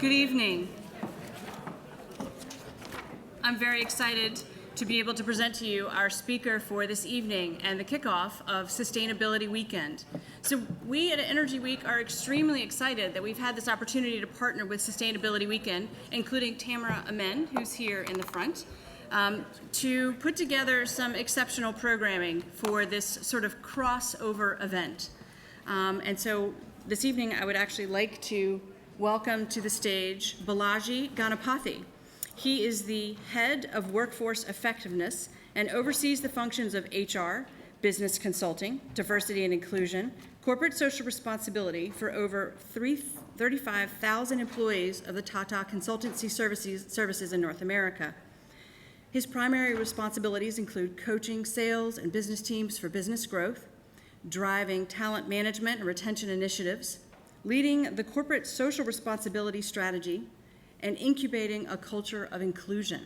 Good evening. I'm very excited to be able to present to you our speaker for this evening and the kickoff of Sustainability Weekend. So we at Energy Week are extremely excited that we've had this opportunity to partner with Sustainability Weekend, including Tamara Amen, who's here in the front, to put together some exceptional programming for this sort of crossover event. And so this evening I would actually like to welcome to the stage Balaji Ganapathy. He is the head of workforce effectiveness and oversees the functions of HR, business consulting, diversity and inclusion, corporate social responsibility for over 35,000 employees of the Tata Consultancy services in North America. His primary responsibilities include coaching sales and business teams for business growth, driving talent management and retention initiatives, leading the corporate social responsibility strategy, and incubating a culture of inclusion.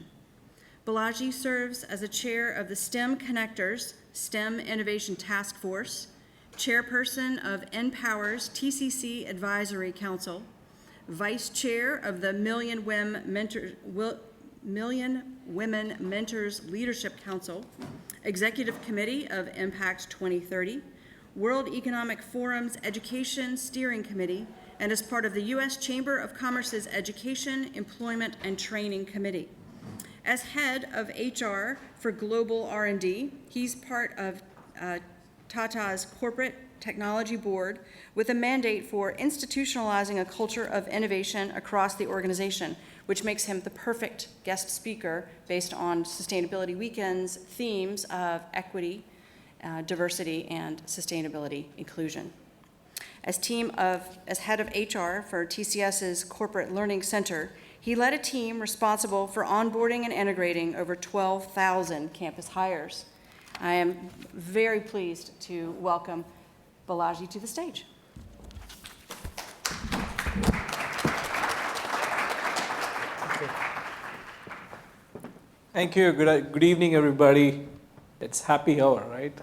Balaji serves as a chair of the STEM Connectors STEM Innovation Task Force, chairperson of NPower's TCC Advisory Council, vice chair of the Million Women Mentors Leadership Council, executive committee of Impact 2030, World Economic Forum's Education Steering Committee, and as part of the U.S. Chamber of Commerce's Education, Employment, and Training Committee. As head of HR for Global R&D, he's part of Tata's Corporate Technology Board with a mandate for institutionalizing a culture of innovation across the organization, which makes him the perfect guest speaker based on Sustainability Weekend's themes of equity, diversity, and sustainability inclusion. As head of HR for TCS's Corporate Learning Center, he led a team responsible for onboarding and integrating over 12,000 campus hires. I am very pleased to welcome Balaji to the stage. Thank you. Good evening, everybody. It's happy hour, right?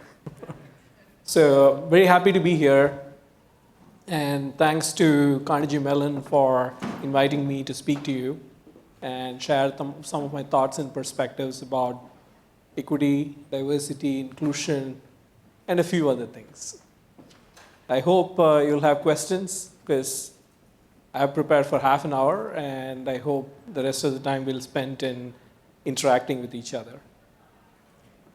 So very happy to be here. And thanks to Carnegie Mellon for inviting me to speak to you and share some of my thoughts and perspectives about equity, diversity, inclusion, and a few other things. I hope you'll have questions because I have prepared for half an hour, and I hope the rest of the time we'll spend in interacting with each other.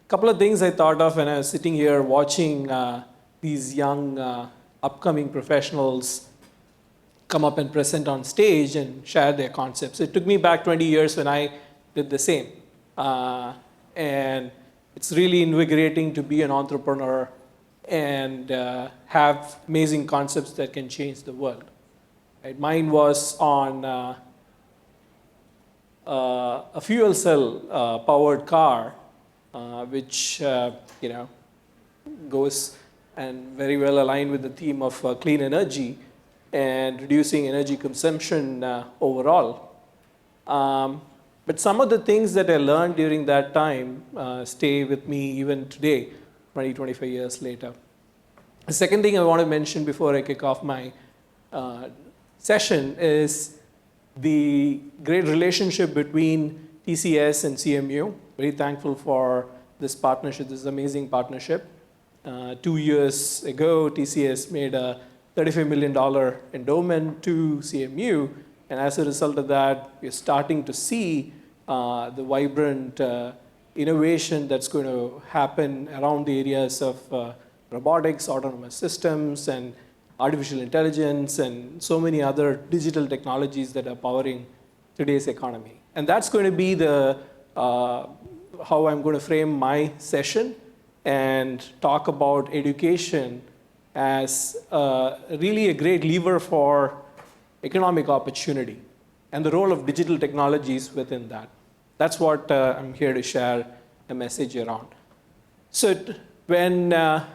A couple of things I thought of when I was sitting here watching these young upcoming professionals come up and present on stage and share their concepts. It took me back 20 years when I did the same. And it's really invigorating to be an entrepreneur and have amazing concepts that can change the world. Right? Mine was on a fuel cell powered car, which goes and very well aligned with the theme of clean energy and reducing energy consumption overall. But some of the things that I learned during that time stay with me even today, 25 years later. The second thing I want to mention before I kick off my session is the great relationship between TCS and CMU. Very thankful for this partnership, this amazing partnership. 2 years ago, TCS made a $35 million endowment to CMU, and as a result of that, we're starting to see the vibrant innovation that's going to happen around the areas of robotics, autonomous systems, and artificial intelligence, and so many other digital technologies that are powering today's economy. And that's going to be the how I'm going to frame my session and talk about education as really a great lever for economic opportunity and the role of digital technologies within that. That's what I'm here to share a message around. So when I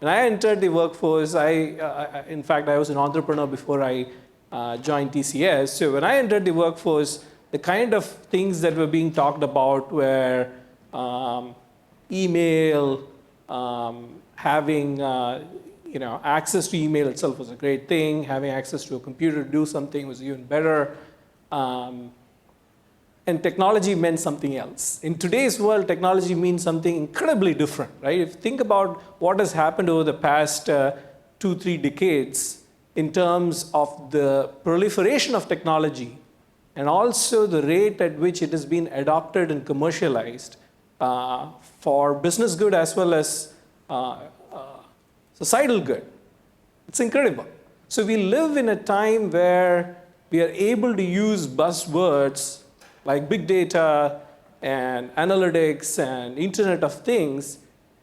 entered the workforce, in fact, I was an entrepreneur before I joined TCS. So when I entered the workforce, the kind of things that were being talked about were email, having access to email itself was a great thing. Having access to a computer to do something was even better. and technology meant something else. In today's world, technology means something incredibly different, right? If you think about what has happened over the past 2-3 decades in terms of the proliferation of technology and also the rate at which it has been adopted and commercialized for business good as well as societal good, it's incredible. So we live in a time where we are able to use buzzwords like big data and analytics and Internet of Things,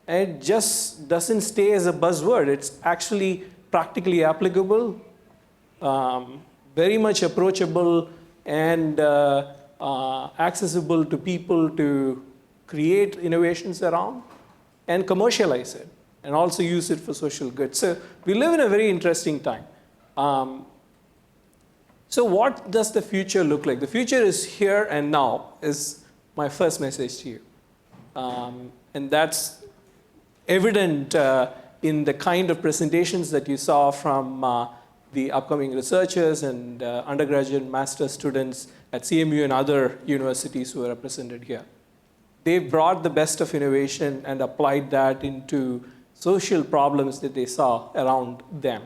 and it just doesn't stay as a buzzword. It's actually practically applicable, very much approachable, and accessible to people to create innovations around and commercialize it, and also use it for social good. So we live in a very interesting time. So what does the future look like? The future is here and now, is my first message to you. And that's evident in the kind of presentations that you saw from the upcoming researchers and undergraduate and master students at CMU and other universities who are represented here. They brought the best of innovation and applied that into social problems that they saw around them.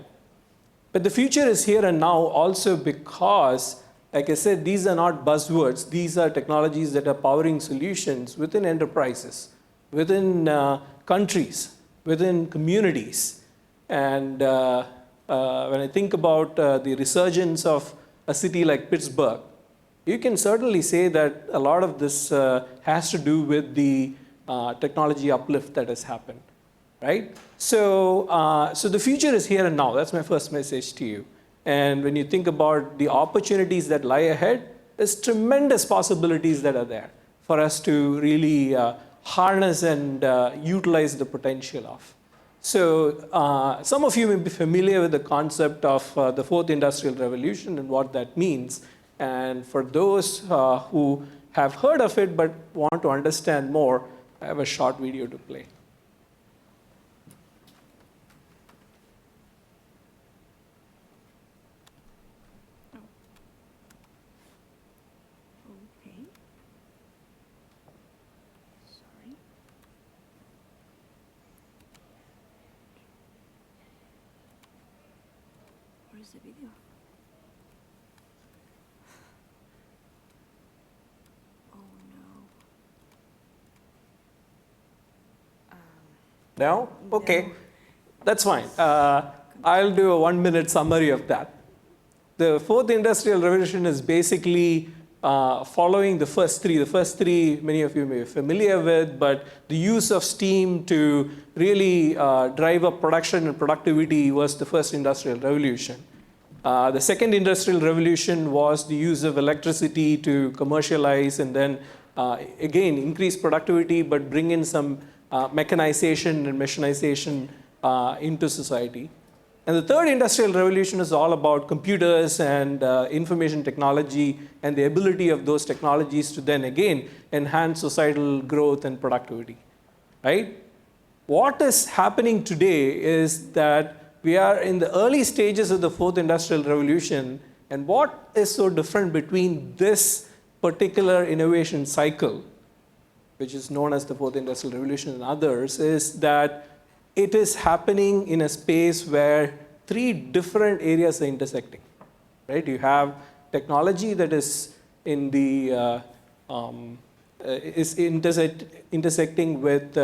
But the future is here and now also because, like I said, these are not buzzwords. These are technologies that are powering solutions within enterprises, within countries, within communities. And when I think about the resurgence of a city like Pittsburgh, you can certainly say that a lot of this has to do with the technology uplift that has happened. Right? So, so the future is here and now. That's my first message to you. And when you think about the opportunities that lie ahead, there's tremendous possibilities that are there for us to really harness and utilize the potential of. So some of you may be familiar with the concept of the fourth industrial revolution and what that means. And for those who have heard of it but want to understand more, I have a short video to play. The video. Oh no. No? Okay. That's fine. I'll do a 1-minute summary of that. The fourth industrial revolution is basically following the first three. The first three, many of you may be familiar with, but the use of steam to really drive up production and productivity was the first industrial revolution. The second industrial revolution was the use of electricity to commercialize and then, again, increase productivity, but bring in some mechanization and machinization into society. And the third industrial revolution is all about computers and information technology and the ability of those technologies to then, again, enhance societal growth and productivity, right? What is happening today is that we are in the early stages of the fourth industrial revolution, and what is so different between this particular innovation cycle, which is known as the fourth industrial revolution and others, is that it is happening in a space where three different areas are intersecting, right? You have technology that is in the intersecting with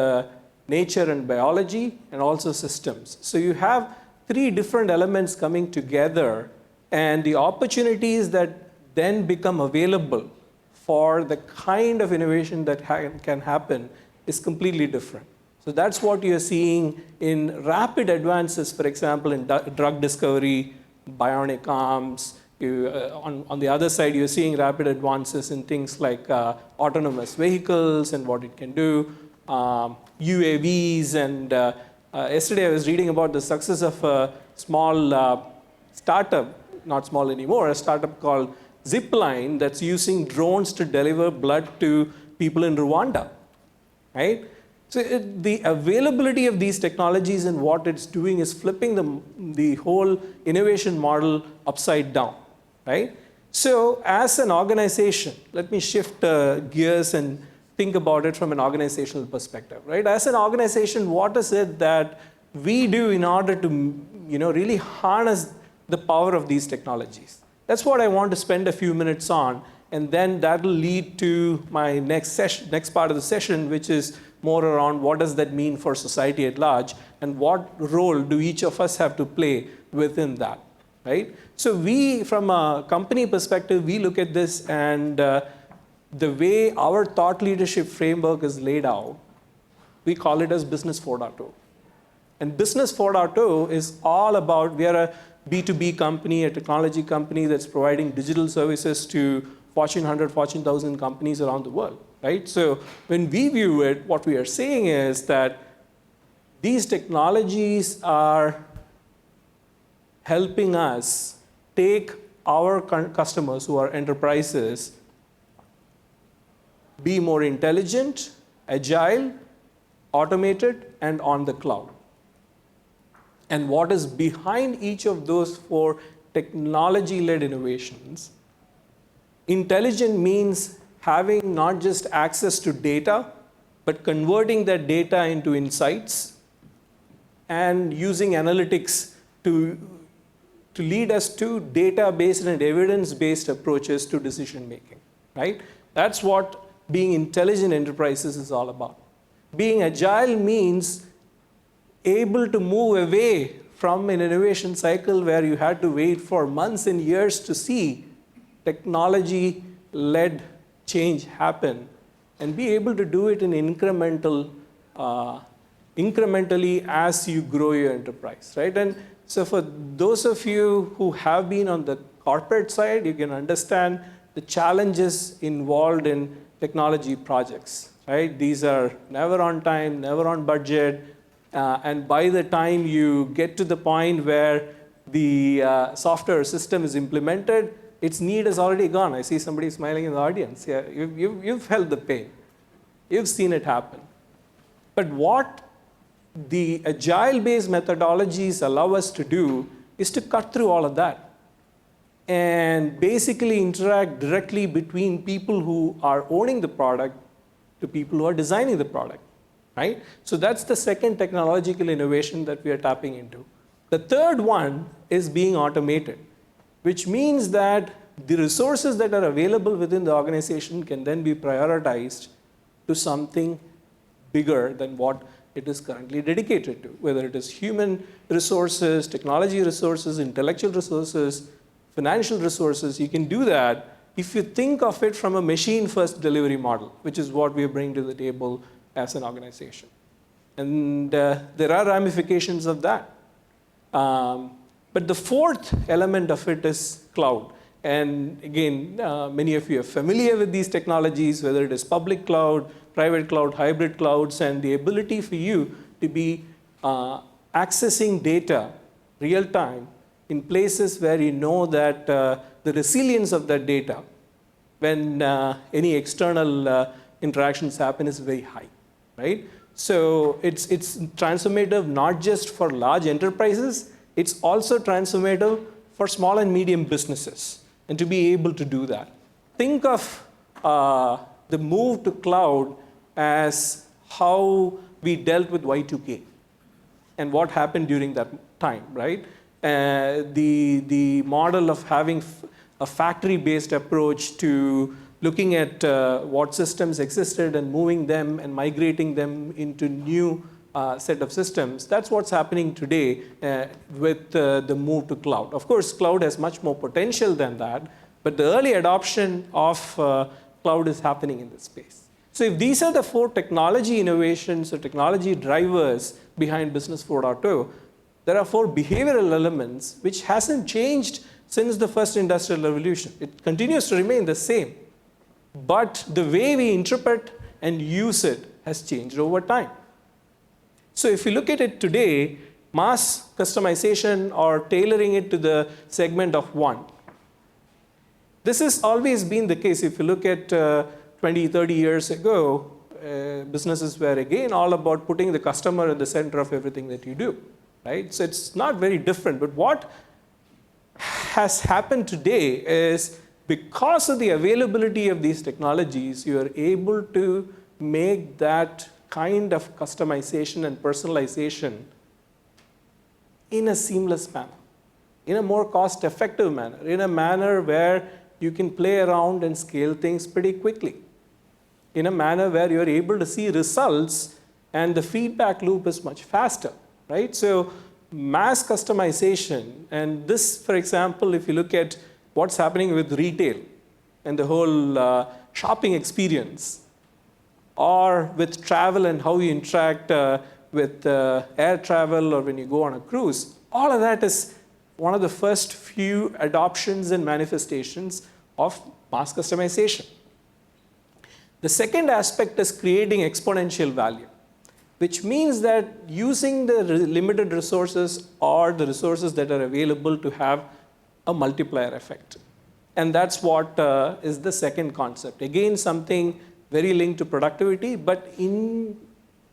nature and biology, and also systems. So you have three different elements coming together, and the opportunities that then become available for the kind of innovation that can happen is completely different. So that's what you're seeing in rapid advances, for example, in drug discovery, bionic arms. On the other side, you're seeing rapid advances in things like autonomous vehicles and what it can do, UAVs, and yesterday I was reading about the success of a small startup, not small anymore, a startup called Zipline that's using drones to deliver blood to people in Rwanda, right? So the availability of these technologies and what it's doing is flipping the whole innovation model upside down, right? So as an organization, let me shift gears and think about it from an organizational perspective, right? As an organization, what is it that we do in order to, really harness the power of these technologies? That's what I want to spend a few minutes on, and then that'll lead to my next part of the session, which is more around what does that mean for society at large, and what role do each of us have to play within that, right? So we, from a company perspective, we look at this, and the way our thought leadership framework is laid out, we call it as Business 4.0. And Business 4.0 is all about, we are a B2B company, a technology company that's providing digital services to Fortune 100, Fortune 1000 companies around the world, right? So when we view it, what we are saying is that these technologies are helping us take our customers, who are enterprises, be more intelligent, agile, automated, and on the cloud. And what is behind each of those 4 technology-led innovations? Intelligent means having not just access to data, but converting that data into insights and using analytics to lead us to data-based and evidence-based approaches to decision-making, right? That's what being intelligent enterprises is all about. Being agile means able to move away from an innovation cycle where you had to wait for months and years to see technology-led change happen, and be able to do it in incrementally as you grow your enterprise, right? And so for those of you who have been on the corporate side, you can understand the challenges involved in technology projects, right? These are never on time, never on budget, and by the time you get to the point where the software system is implemented, its need is already gone. I see somebody smiling in the audience. Yeah, you've felt the pain. You've seen it happen. But what the agile-based methodologies allow us to do is to cut through all of that and basically interact directly between people who are owning the product to people who are designing the product, right? So that's the second technological innovation that we are tapping into. The third one is being automated, which means that the resources that are available within the organization can then be prioritized to something bigger than what it is currently dedicated to, whether it is human resources, technology resources, intellectual resources, financial resources. You can do that if you think of it from a machine-first delivery model, which is what we are bringing to the table as an organization. And there are ramifications of that. But the fourth element of it is cloud. And again, many of you are familiar with these technologies, whether it is public cloud, private cloud, hybrid clouds, and the ability for you to be accessing data real time in places where you know that the resilience of that data when any external interactions happen is very high, right? So it's transformative not just for large enterprises, it's also transformative for small and medium businesses, and to be able to do that. Think of the move to cloud as how we dealt with Y2K and what happened during that time, right? The model of having a factory-based approach to looking at what systems existed and moving them and migrating them into new set of systems. That's what's happening today with the move to cloud. Of course, cloud has much more potential than that, but the early adoption of cloud is happening in this space. So if these are the four technology innovations or technology drivers behind Business 4.0, there are four behavioral elements which hasn't changed since the first industrial revolution. It continues to remain the same, but the way we interpret and use it has changed over time. So if you look at it today, mass customization or tailoring it to the segment of one. This has always been the case. If you look at 20, 30 years ago, businesses were again all about putting the customer at the center of everything that you do, right? So it's not very different, but what has happened today is because of the availability of these technologies, you are able to make that kind of customization and personalization in a seamless manner, in a more cost-effective manner, in a manner where you can play around and scale things pretty quickly, in a manner where you're able to see results and the feedback loop is much faster, right? So mass customization, and this, for example, if you look at what's happening with retail and the whole shopping experience, or with travel and how you interact with air travel or when you go on a cruise, all of that is one of the first few adoptions and manifestations of mass customization. The second aspect is creating exponential value, which means that using the limited resources or the resources that are available to have a multiplier effect. And that's what is the second concept. Again, something very linked to productivity, but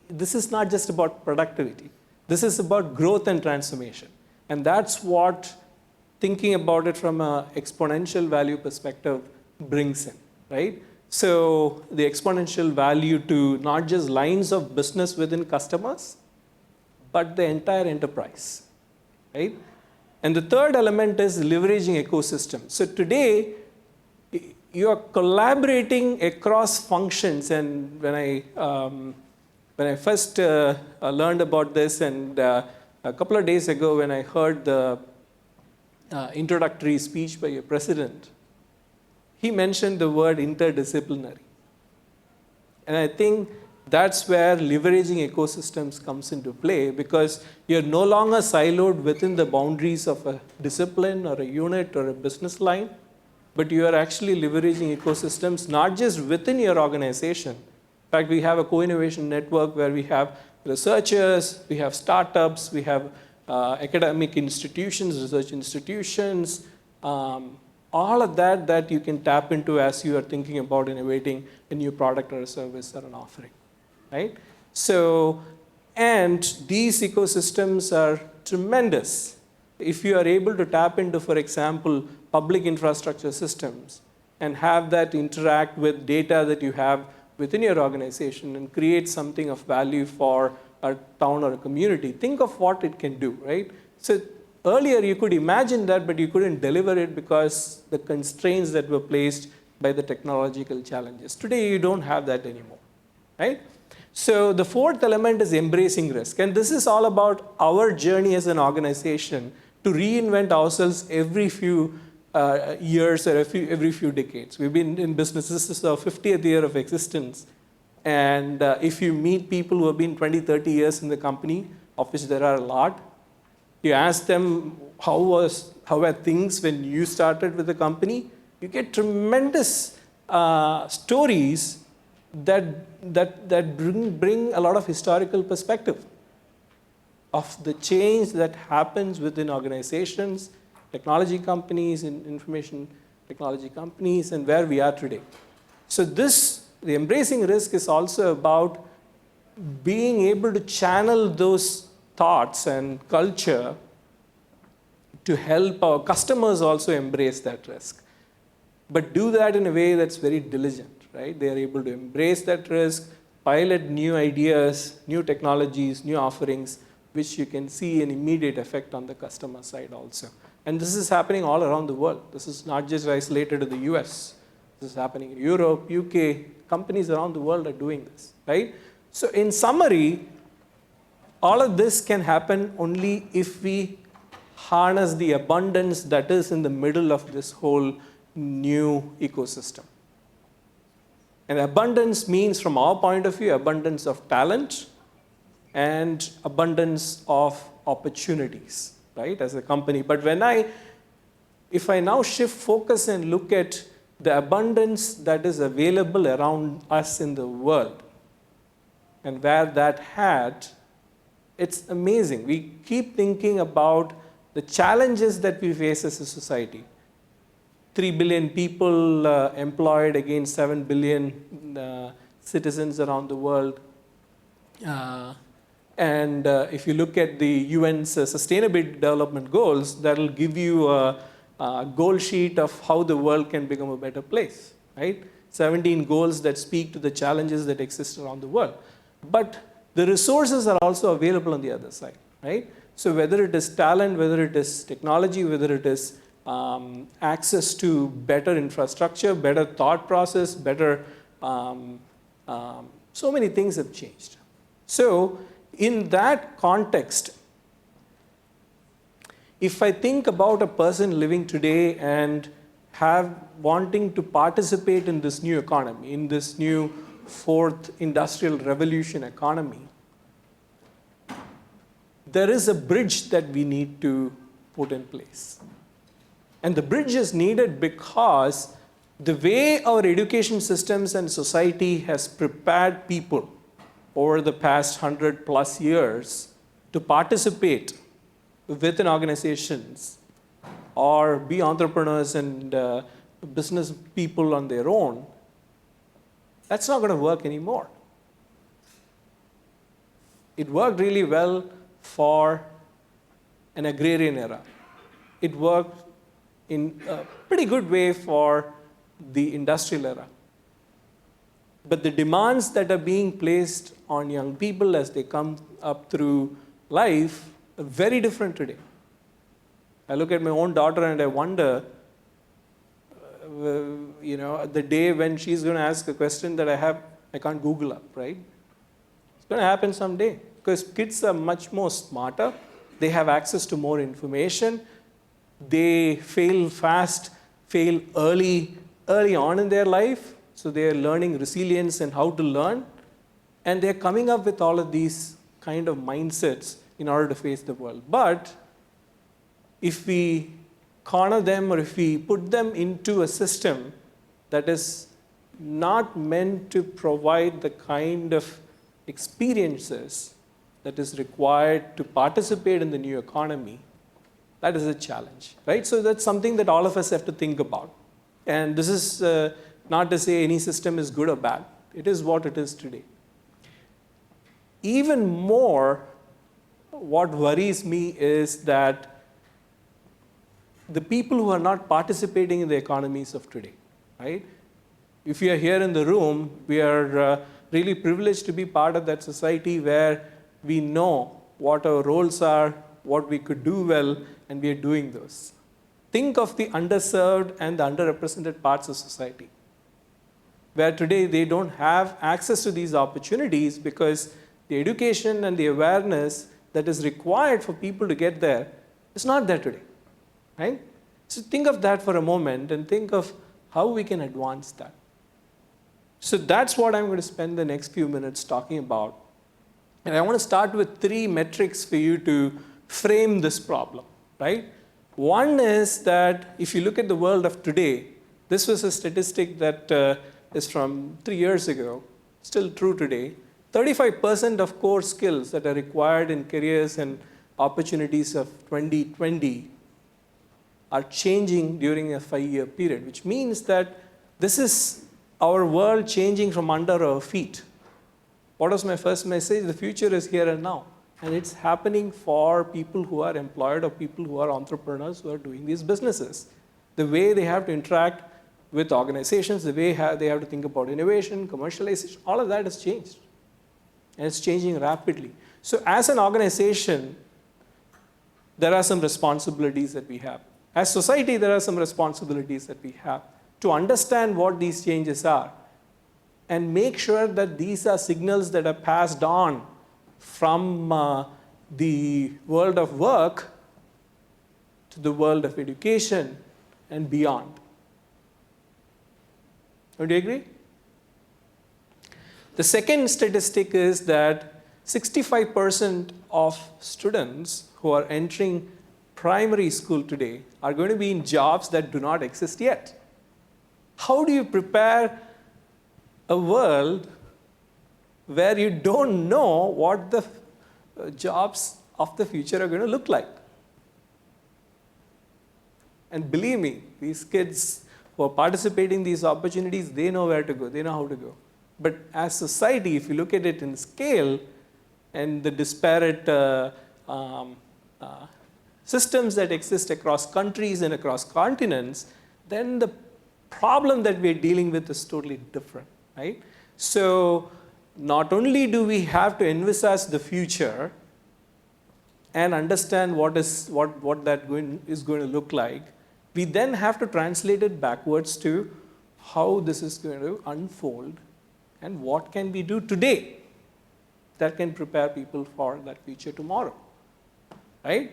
this is not just about productivity. This is about growth and transformation. And that's what thinking about it from an exponential value perspective brings in, right? So the exponential value to not just lines of business within customers, but the entire enterprise, right? And the third element is leveraging ecosystems. So today, you are collaborating across functions. And when I first learned about this, and a couple of days ago when I heard the introductory speech by your president, he mentioned the word interdisciplinary. And I think that's where leveraging ecosystems comes into play, because you're no longer siloed within the boundaries of a discipline or a unit or a business line, but you are actually leveraging ecosystems not just within your organization. In fact, we have a co-innovation network where we have researchers, we have startups, we have academic institutions, research institutions, all of that you can tap into as you are thinking about innovating a new product or a service or an offering, right? So, and these ecosystems are tremendous. If you are able to tap into, for example, public infrastructure systems and have that interact with data that you have within your organization and create something of value for a town or a community, think of what it can do, right? So earlier you could imagine that, but you couldn't deliver it because the constraints that were placed by the technological challenges. Today you don't have that anymore, right? So the fourth element is embracing risk. And this is all about our journey as an organization to reinvent ourselves every few years or every few decades. We've been in business. This is our 50th year of existence. And if you meet people who have been 20, 30 years in the company, of which there are a lot, you ask them, how were things when you started with the company? You get tremendous stories that bring a lot of historical perspective of the change that happens within organizations, technology companies, and information technology companies, and where we are today. So the embracing risk is also about being able to channel those thoughts and culture to help our customers also embrace that risk. But do that in a way that's very diligent, right? They are able to embrace that risk, pilot new ideas, new technologies, new offerings, which you can see an immediate effect on the customer side also. And this is happening all around the world. This is not just isolated to the US. This is happening in Europe, UK. Companies around the world are doing this, right? So in summary, all of this can happen only if we harness the abundance that is in the middle of this whole new ecosystem. And abundance means, from our point of view, abundance of talent and abundance of opportunities, right, as a company. But if I now shift focus and look at the abundance that is available around us in the world and where that had, it's amazing. We keep thinking about the challenges that we face as a society. 3 billion people employed against 7 billion citizens around the world. And if you look at the UN's Sustainable Development Goals, that will give you goal sheet of how the world can become a better place, right? 17 goals that speak to the challenges that exist around the world. But the resources are also available on the other side, right? So whether it is talent, whether it is technology, whether it is access to better infrastructure, better thought process, better, so many things have changed. So in that context, if I think about a person living today and wanting to participate in this new economy, in this new fourth industrial revolution economy, there is a bridge that we need to put in place. And the bridge is needed because the way our education systems and society has prepared people over the past 100+ years to participate within organizations or be entrepreneurs and business people on their own, that's not going to work anymore. It worked really well for an agrarian era. It worked in a pretty good way for the industrial era. But the demands that are being placed on young people as they come up through life are very different today. I look at my own daughter and I wonder, the day when she's going to ask a question that I can't Google up, right? It's going to happen someday because kids are much more smarter. They have access to more information. They fail fast, fail early on in their life. So they are learning resilience and how to learn. And they're coming up with all of these kind of mindsets in order to face the world. But if we corner them or if we put them into a system that is not meant to provide the kind of experiences that is required to participate in the new economy, that is a challenge, right? So that's something that all of us have to think about. And this is not to say any system is good or bad. It is what it is today. Even more, what worries me is that the people who are not participating in the economies of today, right? If we are here in the room, we are really privileged to be part of that society where we know what our roles are, what we could do well, and we are doing those. Think of the underserved and the underrepresented parts of society, where today they don't have access to these opportunities because the education and the awareness that is required for people to get there is not there today, right? So think of that for a moment and think of how we can advance that. So that's what I'm going to spend the next few minutes talking about. And I want to start with 3 metrics for you to frame this problem, right? One is that if you look at the world of today, this was a statistic that is from 3 years ago, still true today. 35% of core skills that are required in careers and opportunities of 2020 are changing during a 5-year period, which means that this is our world changing from under our feet. What was my first message? The future is here and now. And it's happening for people who are employed or people who are entrepreneurs who are doing these businesses. The way they have to interact with organizations, the way they have to think about innovation, commercialization, all of that has changed. And it's changing rapidly. So as an organization, there are some responsibilities that we have. As society, there are some responsibilities that we have to understand what these changes are and make sure that these are signals that are passed on from the world of work to the world of education and beyond. Would you agree? The second statistic is that 65% of students who are entering primary school today are going to be in jobs that do not exist yet. How do you prepare a world where you don't know what the jobs of the future are going to look like? And believe me, these kids who are participating in these opportunities, they know where to go, they know how to go. But as society, if you look at it in scale and the disparate systems that exist across countries and across continents, then the problem that we're dealing with is totally different, right? So not only do we have to envisage the future and understand what that is going to look like, we then have to translate it backwards to how this is going to unfold and what can we do today that can prepare people for that future tomorrow, right?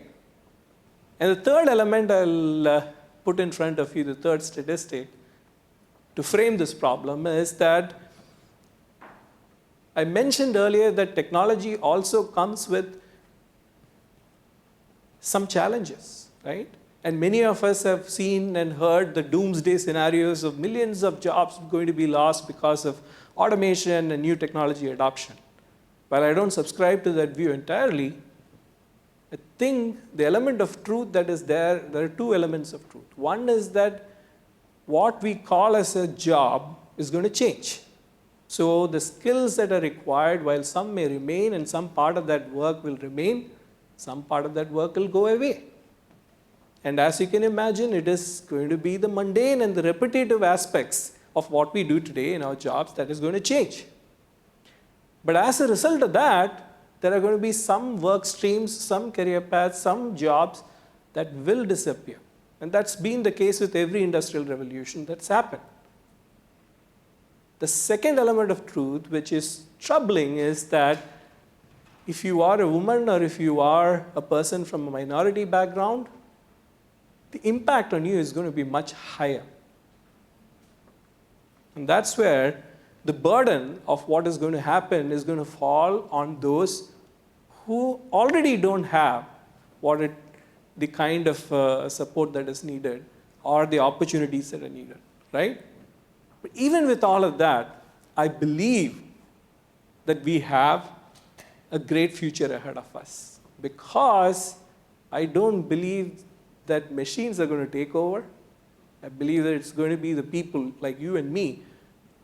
And the third element I'll put in front of you, the third statistic to frame this problem is that I mentioned earlier that technology also comes with some challenges, right? And many of us have seen and heard the doomsday scenarios of millions of jobs going to be lost because of automation and new technology adoption. While I don't subscribe to that view entirely, I think the element of truth that is there are two elements of truth. One is that what we call as a job is going to change. So the skills that are required, while some may remain and some part of that work will remain, some part of that work will go away. And as you can imagine, it is going to be the mundane and the repetitive aspects of what we do today in our jobs that is going to change. But as a result of that, there are going to be some work streams, some career paths, some jobs that will disappear. And that's been the case with every industrial revolution that's happened. The second element of truth, which is troubling, is that if you are a woman or if you are a person from a minority background, the impact on you is going to be much higher. And that's where the burden of what is going to happen is going to fall on those who already don't have the kind of support that is needed or the opportunities that are needed, right? But even with all of that, I believe that we have a great future ahead of us, because I don't believe that machines are going to take over. I believe that it's going to be the people like you and me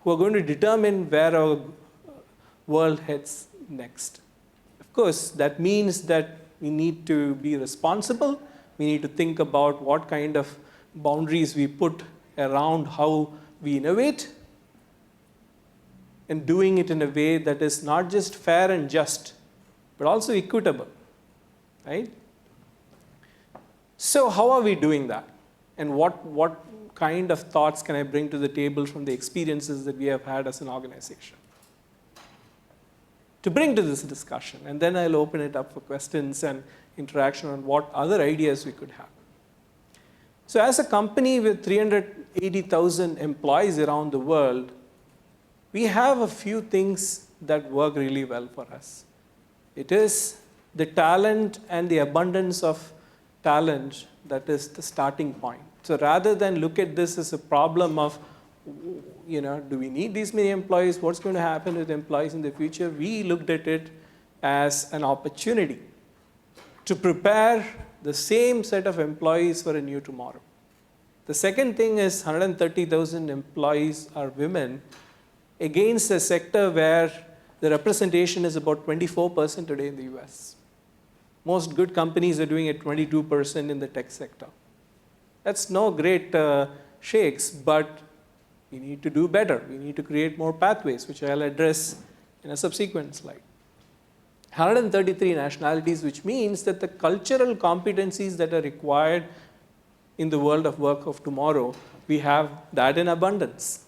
who are going to determine where our world heads next. Of course, that means that we need to be responsible. We need to think about what kind of boundaries we put around how we innovate, and doing it in a way that is not just fair and just, but also equitable, right? So how are we doing that? And what kind of thoughts can I bring to the table from the experiences that we have had as an organization to bring to this discussion? And then I'll open it up for questions and interaction on what other ideas we could have. So as a company with 380,000 employees around the world, we have a few things that work really well for us. It is the talent and the abundance of talent that is the starting point. So rather than look at this as a problem of, do we need these many employees? What's going to happen with employees in the future? We looked at it as an opportunity to prepare the same set of employees for a new tomorrow. The second thing is 130,000 employees are women against a sector where the representation is about 24% today in the US. Most good companies are doing it 22% in the tech sector. That's no great shakes, but we need to do better. We need to create more pathways, which I'll address in a subsequent slide. 133 nationalities, which means that the cultural competencies that are required in the world of work of tomorrow, we have that in abundance.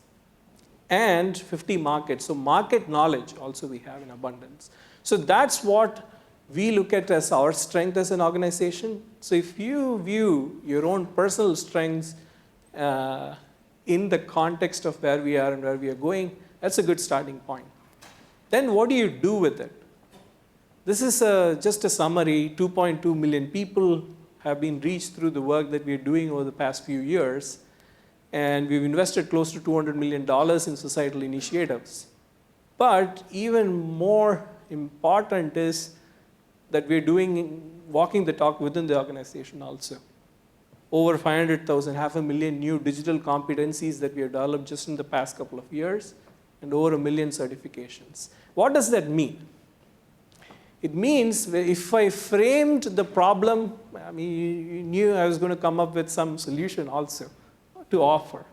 And 50 markets. So market knowledge also we have in abundance. So that's what we look at as our strength as an organization. So if you view your own personal strengths in the context of where we are and where we are going, that's a good starting point. Then what do you do with it? This is just a summary. 2.2 million people have been reached through the work that we are doing over the past few years. And we've invested close to $200 million in societal initiatives. But even more important is that we're walking the talk within the organization also. Over 500,000, 500,000 new digital competencies that we have developed just in the past couple of years, and over 1 million certifications. What does that mean? It means if I framed the problem, I mean, you knew I was going to come up with some solution also to offer.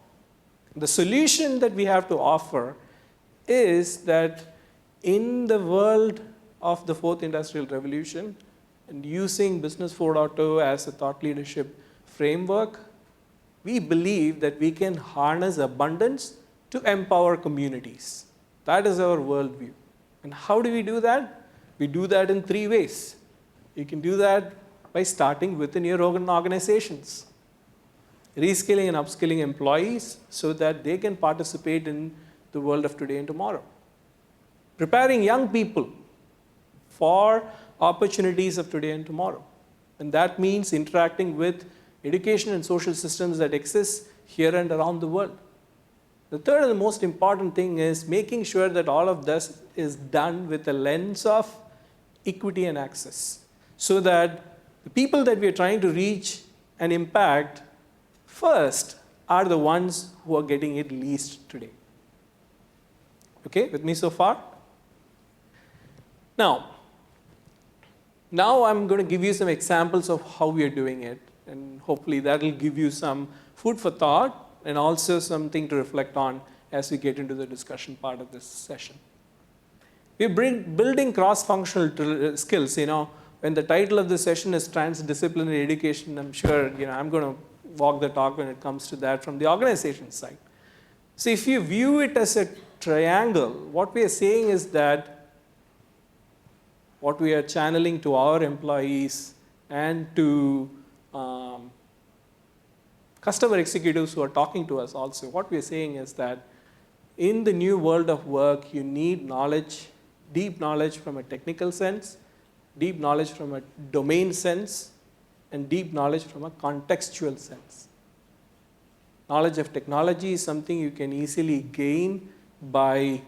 The solution that we have to offer is that in the world of the fourth industrial revolution, and using Business 4.0 as a thought leadership framework, we believe that we can harness abundance to empower communities. That is our worldview. And how do we do that? We do that in 3 ways. You can do that by starting within your organizations. Reskilling and upskilling employees so that they can participate in the world of today and tomorrow. Preparing young people for opportunities of today and tomorrow. And that means interacting with education and social systems that exist here and around the world. The third and the most important thing is making sure that all of this is done with a lens of equity and access, so that the people that we are trying to reach and impact first are the ones who are getting it least today. Okay, with me so far? Now I'm going to give you some examples of how we are doing it, and hopefully that will give you some food for thought and also something to reflect on as we get into the discussion part of this session. We're building cross-functional skills. When the title of the session is transdisciplinary education, I'm sure I'm going to walk the talk when it comes to that from the organization side. So if you view it as a triangle, what we are saying is that what we are channeling to our employees and to customer executives who are talking to us also, what we are saying is that in the new world of work, you need knowledge, deep knowledge from a technical sense, deep knowledge from a domain sense, and deep knowledge from a contextual sense. Knowledge of technology is something you can easily gain by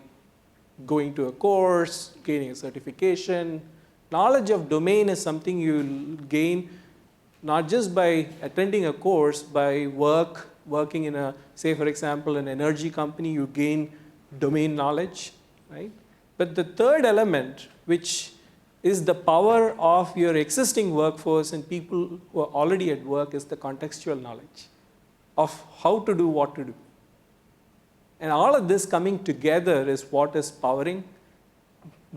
going to a course, gaining a certification. Knowledge of domain is something you gain not just by attending a course, by working in a, say for example, an energy company, you gain domain knowledge, right? But the third element, which is the power of your existing workforce and people who are already at work, is the contextual knowledge of how to do what to do. And all of this coming together is what is powering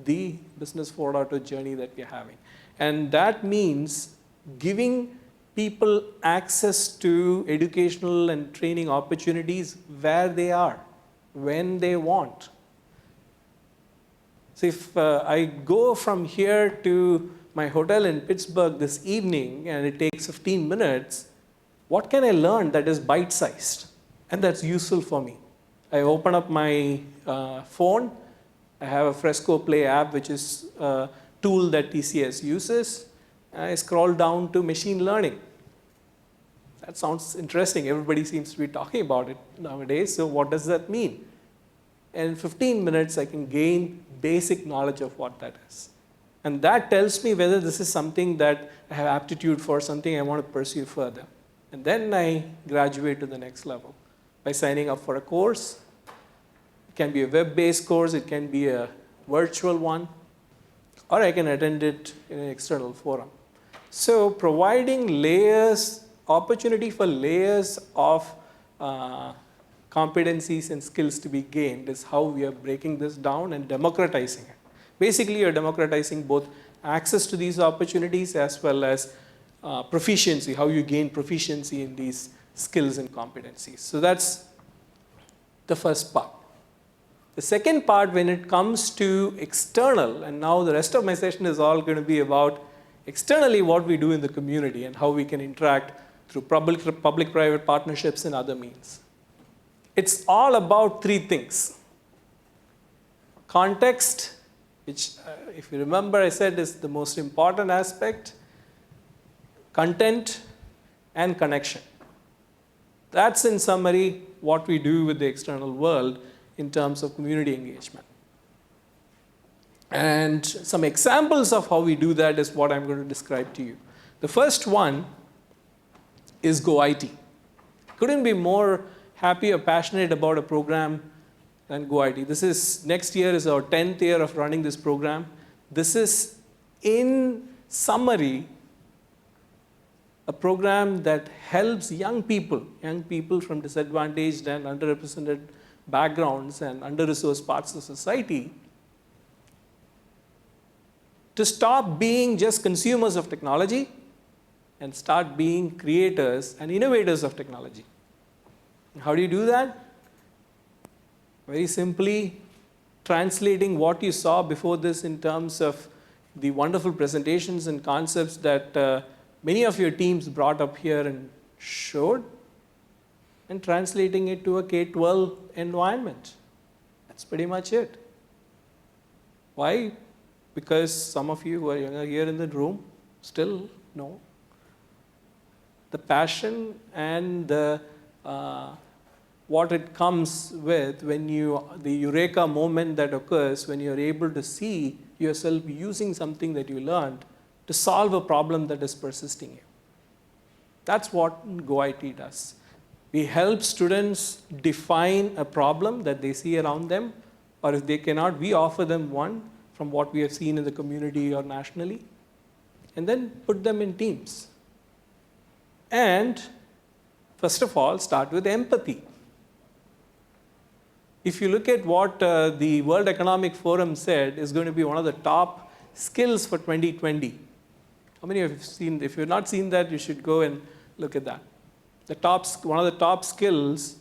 the Business 4.0 journey that we're having. And that means giving people access to educational and training opportunities where they are, when they want. So if I go from here to my hotel in Pittsburgh this evening and it takes 15 minutes, what can I learn that is bite-sized and that's useful for me? I open up my phone. I have a Fresco Play app, which is a tool that TCS uses. I scroll down to machine learning. That sounds interesting. Everybody seems to be talking about it nowadays. So what does that mean? And in 15 minutes, I can gain basic knowledge of what that is. And that tells me whether this is something that I have aptitude for, something I want to pursue further. And then I graduate to the next level by signing up for a course. It can be a web-based course, it can be a virtual one, or I can attend it in an external forum. So providing layers, opportunity for layers of competencies and skills to be gained is how we are breaking this down and democratizing it. Basically, you're democratizing both access to these opportunities as well as proficiency, how you gain proficiency in these skills and competencies. So that's the first part. The second part, when it comes to external, and now the rest of my session is all going to be about externally what we do in the community and how we can interact through public-private partnerships and other means. It's all about 3 things. Context, which if you remember I said is the most important aspect. Content and connection. That's in summary what we do with the external world in terms of community engagement. And some examples of how we do that is what I'm going to describe to you. The first one is GoIT. Couldn't be more happy or passionate about a program than GoIT. Next year is our 10th year of running this program. This is in summary, a program that helps young people from disadvantaged and underrepresented backgrounds and under-resourced parts of society to stop being just consumers of technology and start being creators and innovators of technology. How do you do that? Very simply, translating what you saw before this in terms of the wonderful presentations and concepts that many of your teams brought up here and showed, and translating it to a K-12 environment. That's pretty much it. Why? Because some of you who are younger here in the room still know the passion and the what it comes with when the eureka moment that occurs when you're able to see yourself using something that you learned to solve a problem that is persisting you. That's what GoIT does. We help students define a problem that they see around them, or if they cannot, we offer them one from what we have seen in the community or nationally, and then put them in teams. And first of all, start with empathy. If you look at what the World Economic Forum said is going to be one of the top skills for 2020. How many of you have seen? If you've not seen that, you should go and look at that. One of the top skills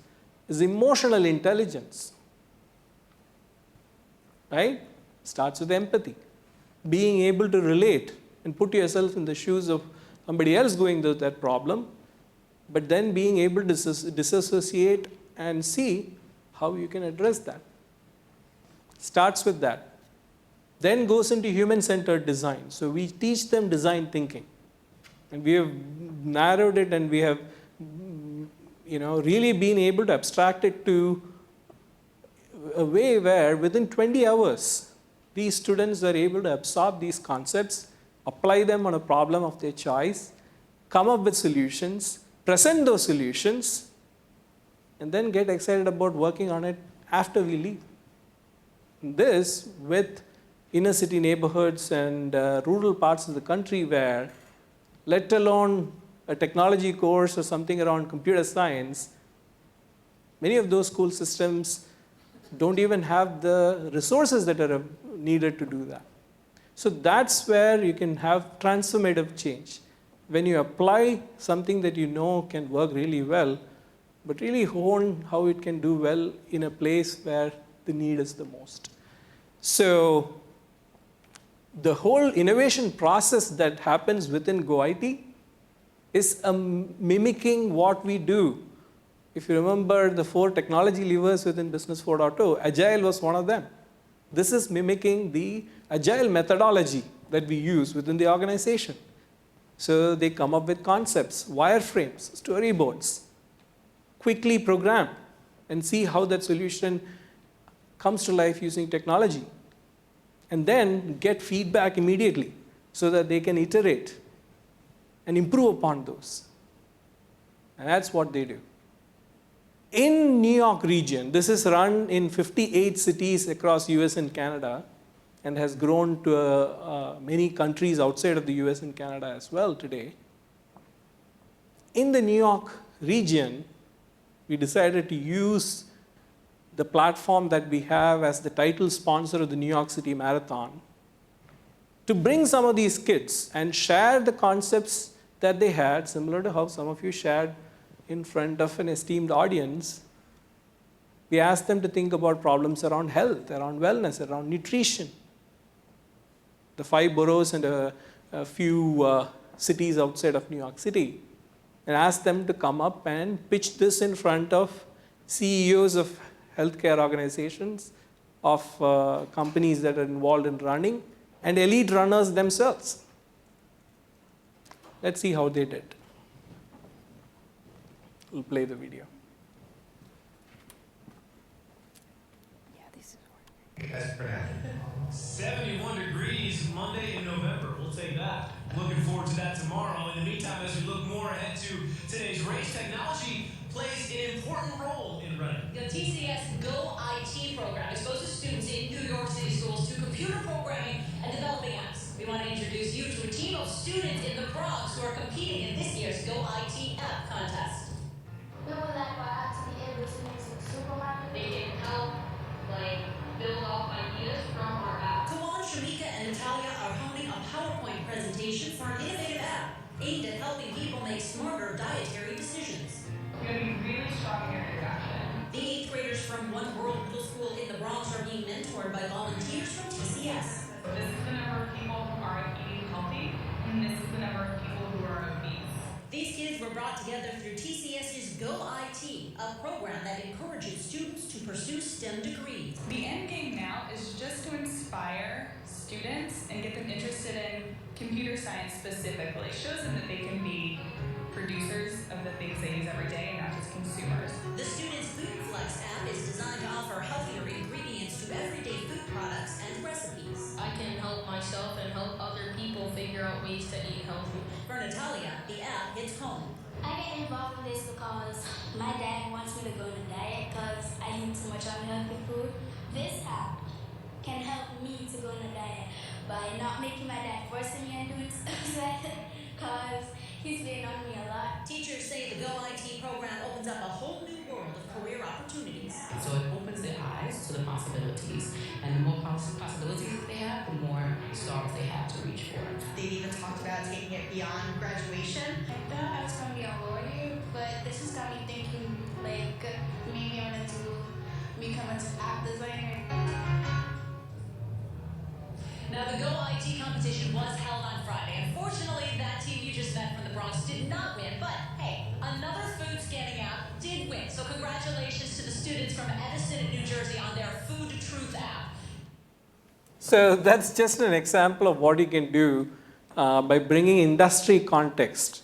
is emotional intelligence. Right? Starts with empathy. Being able to relate and put yourself in the shoes of somebody else going through that problem, but then being able to disassociate and see how you can address that. Starts with that. Then goes into human-centered design. So we teach them design thinking. And we have narrowed it, and we have really been able to abstract it to a way where within 20 hours, these students are able to absorb these concepts, apply them on a problem of their choice, come up with solutions, present those solutions, and then get excited about working on it after we leave. This with inner city neighborhoods and rural parts of the country where, let alone a technology course or something around computer science, many of those school systems don't even have the resources that are needed to do that. So that's where you can have transformative change. When you apply something that you know can work really well, but really hone how it can do well in a place where the need is the most. So the whole innovation process that happens within GoIT is mimicking what we do. If you remember the 4 technology levers within Business 4.0, Agile was one of them. This is mimicking the Agile methodology that we use within the organization. So they come up with concepts, wireframes, storyboards, quickly program, and see how that solution comes to life using technology. And then get feedback immediately so that they can iterate and improve upon those. And that's what they do. In New York region, this is run in 58 cities across US and Canada, and has grown to many countries outside of the US and Canada as well today. In the New York region, we decided to use the platform that we have as the title sponsor of the New York City Marathon to bring some of these kids and share the concepts that they had, similar to how some of you shared in front of an esteemed audience. We asked them to think about problems around health, around wellness, around nutrition. The 5 boroughs and a few cities outside of New York City, and asked them to come up and pitch this in front of CEOs of healthcare organizations, of companies that are involved in running, and elite runners themselves. Let's see how they did. We'll play the video. Yeah, this is working. 71 degrees Monday in November. We'll take that. Looking forward to that tomorrow. In the meantime, as we look more ahead to today's race, technology plays an important role in running. The TCS Go IT program exposes students in New York City schools to computer programming and developing apps. We want to introduce you to a team of students in the Bronx who are competing in this year's Go IT App contest. We would like our app to be able to use a supermarket. They can help, build off ideas from our app. Kawan, Shamika, and Natalia are honing a PowerPoint presentation for an innovative app aimed at helping people make smarter dietary decisions. You're going to be really strong in your introduction. The 8th graders from One World Middle School in the Bronx are being mentored by volunteers from TCS. This is the number of people who are eating healthy, and this is the number of people who are obese. These kids were brought together through TCS's Go IT, a program that encourages students to pursue STEM degrees. The end game now is just to inspire students and get them interested in computer science specifically. Shows them that they can be producers of the things they use every day and not just consumers. The Students' Food Flex app is designed to offer healthier ingredients to everyday food products and recipes. I can help myself and help other people figure out ways to eat healthy. For Natalia, the app hits home. I get involved in this because my dad wants me to go on a diet because I eat too much unhealthy food. This app can help me to go on a diet by not making my dad forcing me into doing stuff because he's been on me a lot. Teachers say the Go IT program opens up a whole new world of career opportunities. So it opens their eyes to the possibilities, and the more possibilities they have, the more stars they have to reach for. They've even talked about taking it beyond graduation. I thought I was going to be a lawyer, but this has got me thinking, maybe I want to become an app designer. Now, the Go IT competition was held on Friday. Unfortunately, that team you just met from the Bronx did not win. But, hey, another food scanning app did win. So congratulations to the students from Edison in New Jersey on their Food Truth app. So that's just an example of what you can do by bringing industry context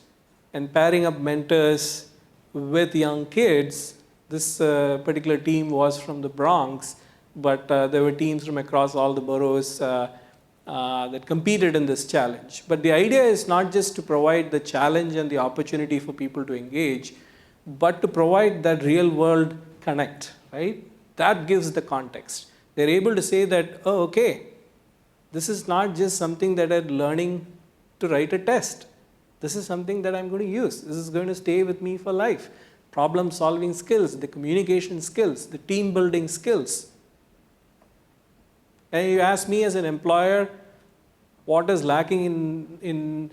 and pairing up mentors with young kids. This particular team was from the Bronx, but there were teams from across all the boroughs that competed in this challenge. But the idea is not just to provide the challenge and the opportunity for people to engage, but to provide that real world connect, right? That gives the context. They're able to say that, oh, okay, this is not just something that I'm learning to write a test. This is something that I'm going to use. This is going to stay with me for life. Problem solving skills, the communication skills, the team building skills. And you ask me as an employer, what is lacking in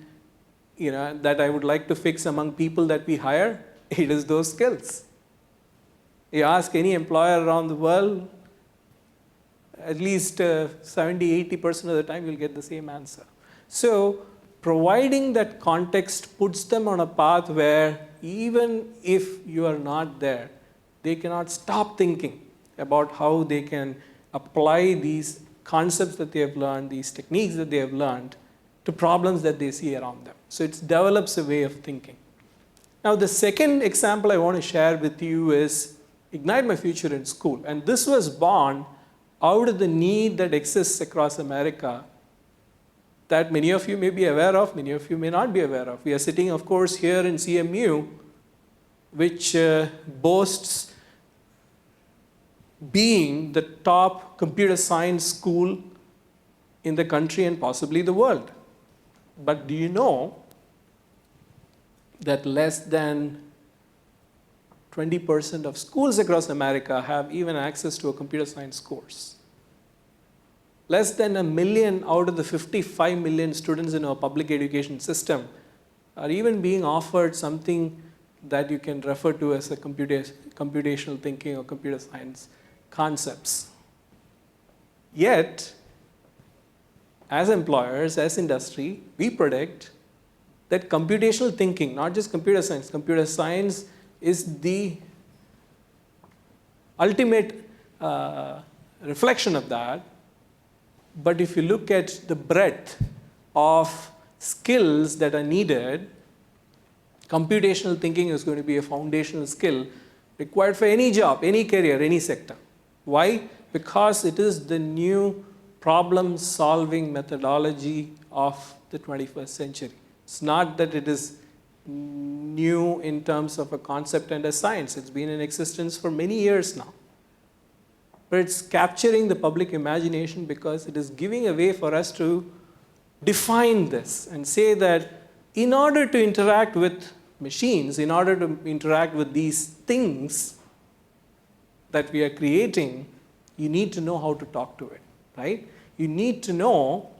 that I would like to fix among people that we hire? It is those skills. You ask any employer around the world, at least 70-80% of the time you'll get the same answer. So providing that context puts them on a path where even if you are not there, they cannot stop thinking about how they can apply these concepts that they have learned, these techniques that they have learned to problems that they see around them. So it develops a way of thinking. Now the second example I want to share with you is Ignite My Future in School. And this was born out of the need that exists across America that many of you may be aware of, many of you may not be aware of. We are sitting, of course, here in CMU, which boasts being the top computer science school in the country and possibly the world. But do you know that less than 20% of schools across America have even access to a computer science course? Less than 1 million out of the 55 million students in our public education system are even being offered something that you can refer to as a computational thinking or computer science concepts. Yet, as employers, as industry, we predict that computational thinking, not just computer science is the ultimate reflection of that. But if you look at the breadth of skills that are needed, computational thinking is going to be a foundational skill required for any job, any career, any sector. Why? Because it is the new problem-solving methodology of the 21st century. It's not that it is new in terms of a concept and a science. It's been in existence for many years now. But it's capturing the public imagination because it is giving a way for us to define this and say that in order to interact with machines, in order to interact with these things that we are creating, you need to know how to talk to it, right? You need to know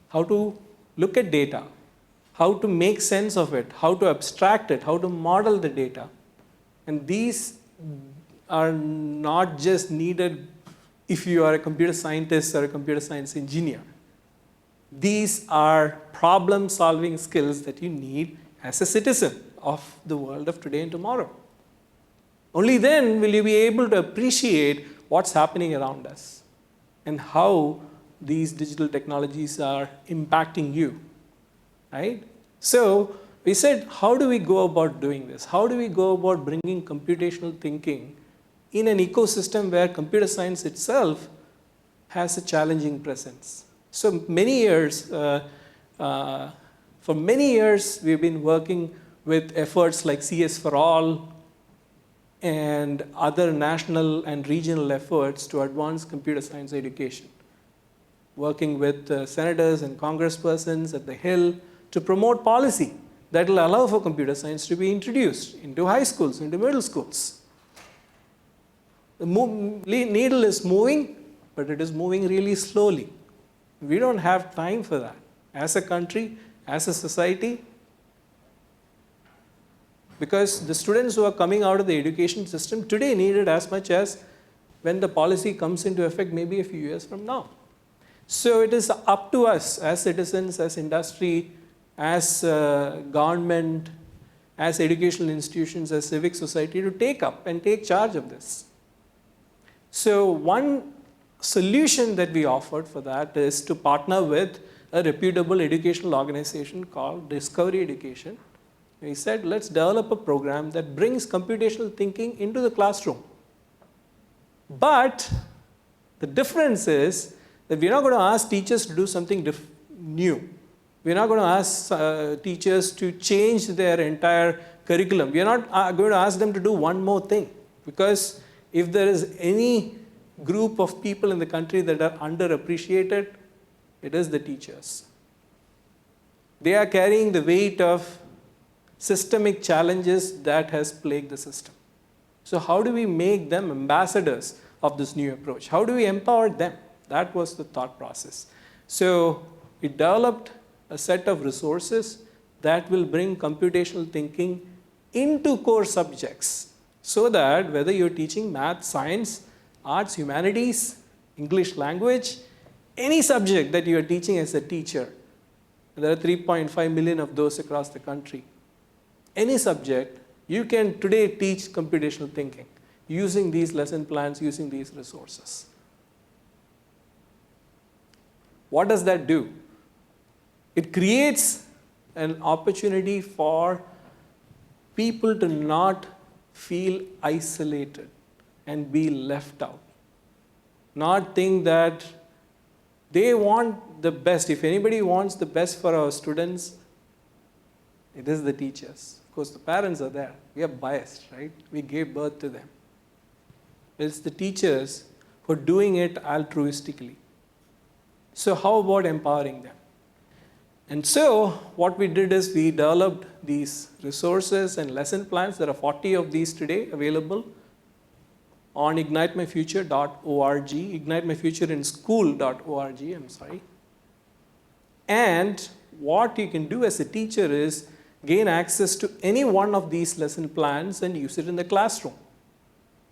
how to look at data, how to make sense of it, how to abstract it, how to model the data. And these are not just needed if you are a computer scientist or a computer science engineer. These are problem-solving skills that you need as a citizen of the world of today and tomorrow. Only then will you be able to appreciate what's happening around us and how these digital technologies are impacting you, right? So we said, how do we go about doing this? How do we go about bringing computational thinking in an ecosystem where computer science itself has a challenging presence? So many years, for many years, we've been working with efforts like CS for All and other national and regional efforts to advance computer science education, working with senators and congresspersons at the Hill to promote policy that will allow for computer science to be introduced into high schools, into middle schools. The needle is moving, but it is moving really slowly. We don't have time for that. As a country, as a society, because the students who are coming out of the education system today need it as much as when the policy comes into effect maybe a few years from now. So it is up to us as citizens, as industry, as government, as educational institutions, as civic society to take up and take charge of this. So one solution that we offered for that is to partner with a reputable educational organization called Discovery Education. We said, let's develop a program that brings computational thinking into the classroom. But the difference is that we're not going to ask teachers to do something new. We're not going to ask teachers to change their entire curriculum. We're not going to ask them to do one more thing. Because if there is any group of people in the country that are underappreciated, it is the teachers. They are carrying the weight of systemic challenges that has plagued the system. So how do we make them ambassadors of this new approach? How do we empower them? That was the thought process. So we developed a set of resources that will bring computational thinking into core subjects so that whether you're teaching math, science, arts, humanities, English language, any subject that you're teaching as a teacher, there are 3.5 million of those across the country. Any subject, you can today teach computational thinking using these lesson plans, using these resources. What does that do? It creates an opportunity for people to not feel isolated and be left out. Not think that they want the best. If anybody wants the best for our students, it is the teachers. Of course, the parents are there. We are biased, right? We gave birth to them. It's the teachers who are doing it altruistically. So how about empowering them? And so what we did is we developed these resources and lesson plans. There are 40 of these today available on ignitemyfuture.org, ignitemyfutureinschool.org, I'm sorry. And what you can do as a teacher is gain access to any one of these lesson plans and use it in the classroom.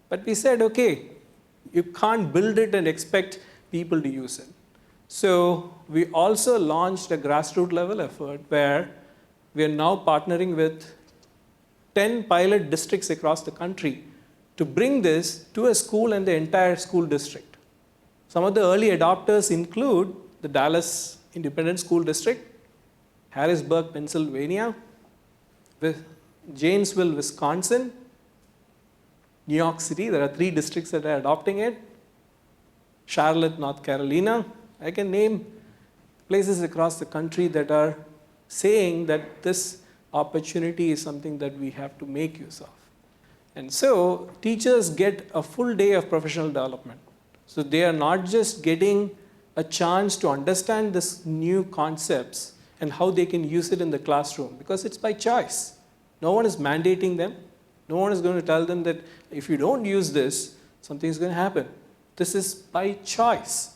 But we said, okay, you can't build it and expect people to use it. So we also launched a grassroots level effort where we are now partnering with 10 pilot districts across the country to bring this to a school and the entire school district. Some of the early adopters include the Dallas Independent School District, Harrisburg, Pennsylvania, Janesville, Wisconsin, New York City. There are 3 districts that are adopting it, Charlotte, North Carolina. I can name places across the country that are saying that this opportunity is something that we have to make use of. And so teachers get a full day of professional development. So they are not just getting a chance to understand this new concepts and how they can use it in the classroom, because it's by choice. No one is mandating them. No one is going to tell them that if you don't use this, something is going to happen. This is by choice.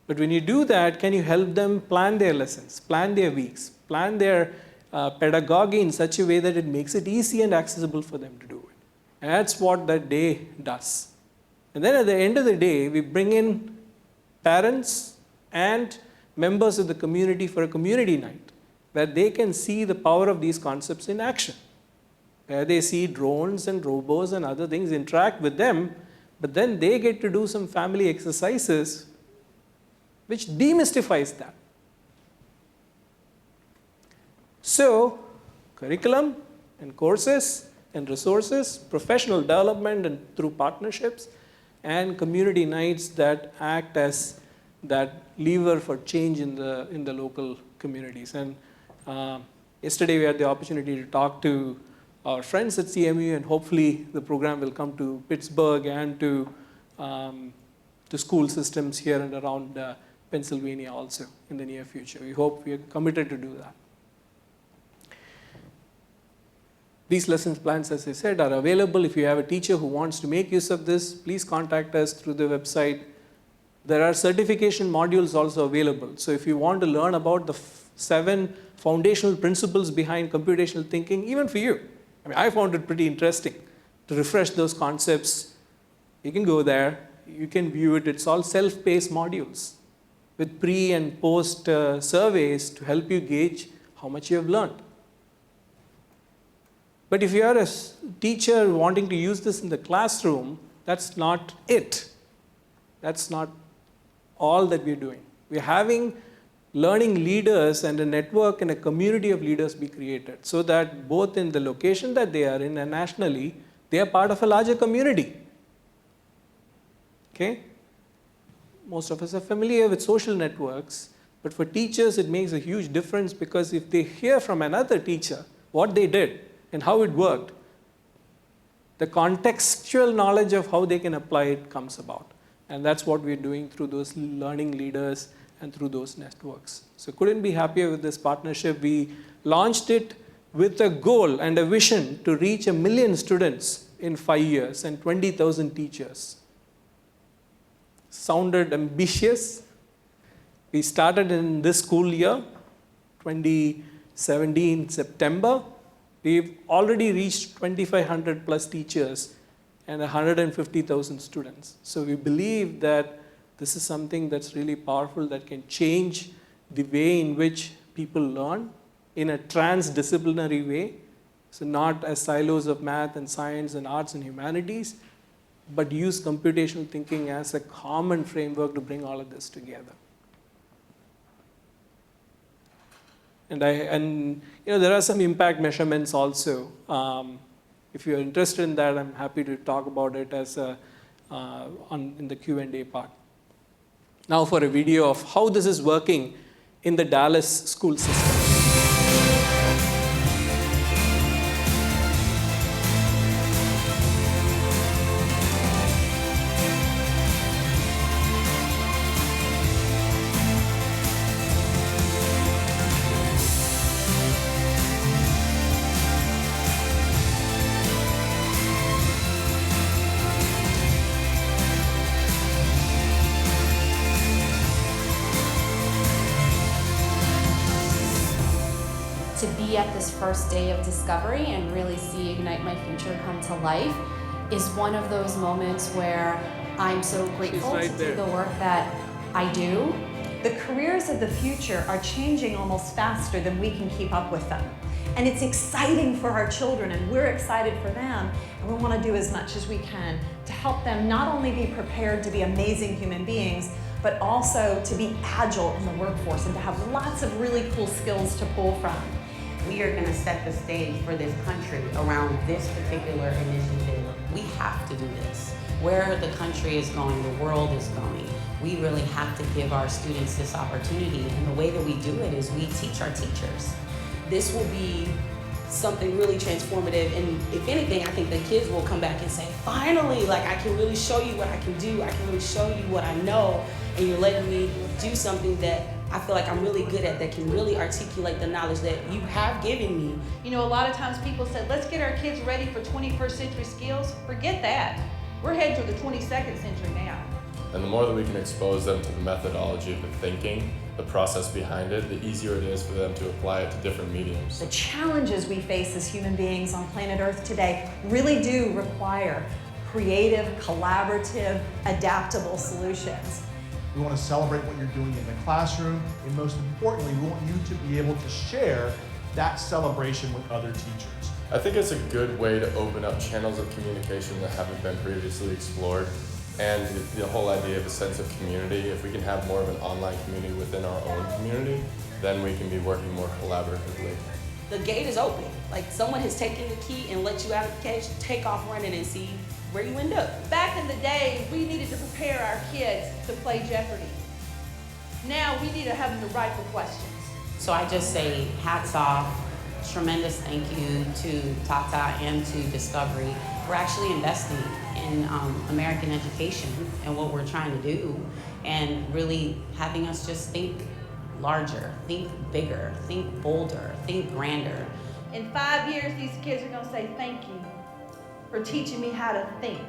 But when you do that, can you help them plan their lessons, plan their weeks, plan their pedagogy in such a way that it makes it easy and accessible for them to do it? And that's what that day does. And then at the end of the day, we bring in parents and members of the community for a community night, where they can see the power of these concepts in action, where they see drones and robots and other things, interact with them, but then they get to do some family exercises which demystifies that. So, curriculum and courses and resources, professional development and through partnerships, and community nights that act as that lever for change in the local communities. And yesterday we had the opportunity to talk to our friends at CMU, and hopefully the program will come to Pittsburgh and to school systems here and around Pennsylvania also in the near future. We hope we are committed to do that. These lessons plans, as I said, are available. If you have a teacher who wants to make use of this, please contact us through the website. There are certification modules also available. So if you want to learn about the 7 foundational principles behind computational thinking, even for you, I mean, I found it pretty interesting to refresh those concepts. You can go there, you can view it. It's all self-paced modules with pre and post surveys to help you gauge how much you have learned. But if you are a teacher wanting to use this in the classroom, that's not it. That's not all that we're doing. We're having learning leaders and a network and a community of leaders be created so that both in the location that they are in and nationally, they are part of a larger community. Okay? Most of us are familiar with social networks, but for teachers it makes a huge difference, because if they hear from another teacher what they did and how it worked, the contextual knowledge of how they can apply it comes about. And that's what we're doing through those learning leaders and through those networks. So couldn't be happier with this partnership. We launched it with a goal and a vision to reach 1 million students in 5 years and 20,000 teachers. Sounded ambitious. We started in this school year, 2017 September. We've already reached 2,500 plus teachers and 150,000 students. So we believe that this is something that's really powerful, that can change the way in which people learn in a transdisciplinary way. So not as silos of math and science and arts and humanities, but use computational thinking as a common framework to bring all of this together. And there are some impact measurements also. If you're interested in that, I'm happy to talk about it as in the Q&A part. Now for a video of how this is working in the Dallas school system. To be at this first day of discovery and really see Ignite My Future come to life is one of those moments where I'm so grateful to do the work that I do. The careers of the future are changing almost faster than we can keep up with them. And it's exciting for our children, and we're excited for them, and we want to do as much as we can to help them not only be prepared to be amazing human beings, but also to be agile in the workforce and to have lots of really cool skills to pull from. We are going to set the stage for this country around this particular initiative. We have to do this. Where the country is going, the world is going, we really have to give our students this opportunity. And the way that we do it is we teach our teachers. This will be something really transformative. And if anything, I think the kids will come back and say, finally, like I can really show you what I can do. I can really show you what I know. And you're letting me do something that I feel like I'm really good at, that can really articulate the knowledge that you have given me. You know, a lot of times people said, let's get our kids ready for 21st century skills. Forget that. We're heading to the 22nd century now. And the more that we can expose them to the methodology of the thinking, the process behind it, the easier it is for them to apply it to different mediums. The challenges we face as human beings on planet Earth today really do require creative, collaborative, adaptable solutions. We want to celebrate what you're doing in the classroom, and most importantly, we want you to be able to share that celebration with other teachers. I think it's a good way to open up channels of communication that haven't been previously explored, and the whole idea of a sense of community. If we can have more of an online community within our own community, then we can be working more collaboratively. The gate is open. Like someone has taken the key and let you out of the cage, take off running and see where you end up. Back in the day, we needed to prepare our kids to play Jeopardy. Now we need to have them to write the questions. So I just say hats off, tremendous thank you to Tata and to Discovery. We're actually investing in American education and what we're trying to do, and really having us just think larger, think bigger, think bolder, think grander. In 5 years, these kids are going to say thank you for teaching me how to think.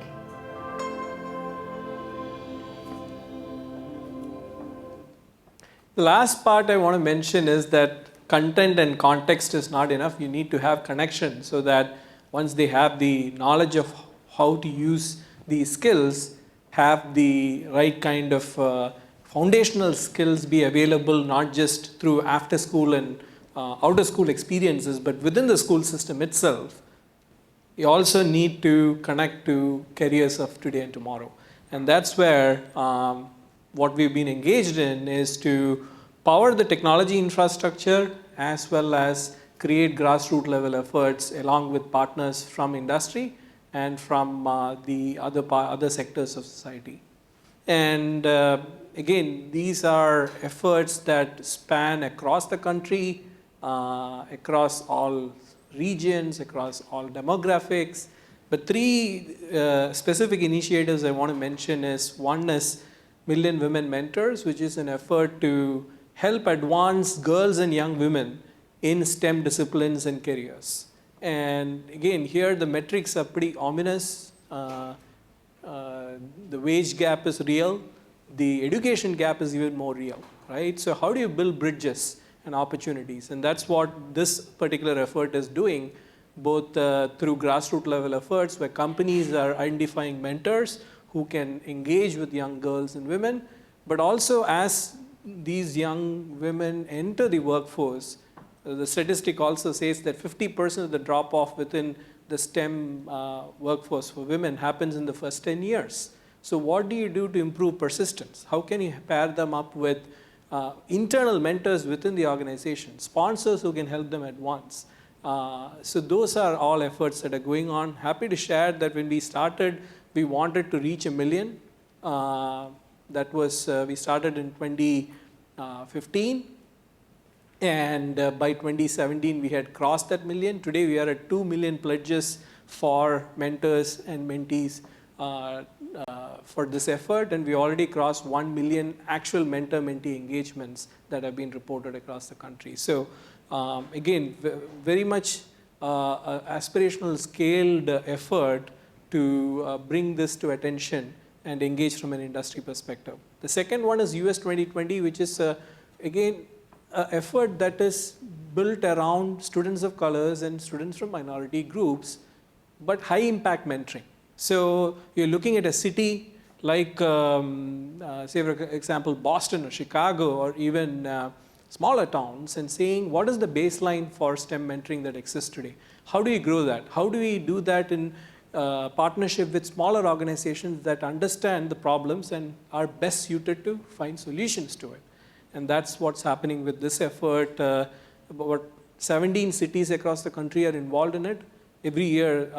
The last part I want to mention is that content and context is not enough. You need to have connection so that once they have the knowledge of how to use these skills, have the right kind of foundational skills be available, not just through after school and out of school experiences, but within the school system itself. You also need to connect to careers of today and tomorrow. And that's where what we've been engaged in is to power the technology infrastructure as well as create grassroots level efforts along with partners from industry and from the other sectors of society. And again, these are efforts that span across the country, across all regions, across all demographics. But three specific initiatives I want to mention is, one is Million Women Mentors, which is an effort to help advance girls and young women in STEM disciplines and careers. And again, here the metrics are pretty ominous. The wage gap is real. The education gap is even more real, right? So how do you build bridges and opportunities? And that's what this particular effort is doing, both through grassroots level efforts where companies are identifying mentors who can engage with young girls and women, but also as these young women enter the workforce, the statistic also says that 50% of the drop-off within the STEM workforce for women happens in the first 10 years. So what do you do to improve persistence? How can you pair them up with internal mentors within the organization, sponsors who can help them advance? So those are all efforts that are going on. Happy to share that when we started, we wanted to reach 1 million. That was, we started in 2015. And by 2017, we had crossed that 1 million. Today, we are at 2 million pledges for mentors and mentees for this effort. And we already crossed 1 million actual mentor-mentee engagements that have been reported across the country. So again, very much aspirational scaled effort to bring this to attention and engage from an industry perspective. The second one is US 2020, which is again, an effort that is built around students of colors and students from minority groups, but high impact mentoring. So you're looking at a city like, say for example, Boston or Chicago or even smaller towns, and saying what is the baseline for STEM mentoring that exists today? How do you grow that? How do we do that in partnership with smaller organizations that understand the problems and are best suited to find solutions to it? And that's what's happening with this effort. About 17 cities across the country are involved in it. Every year,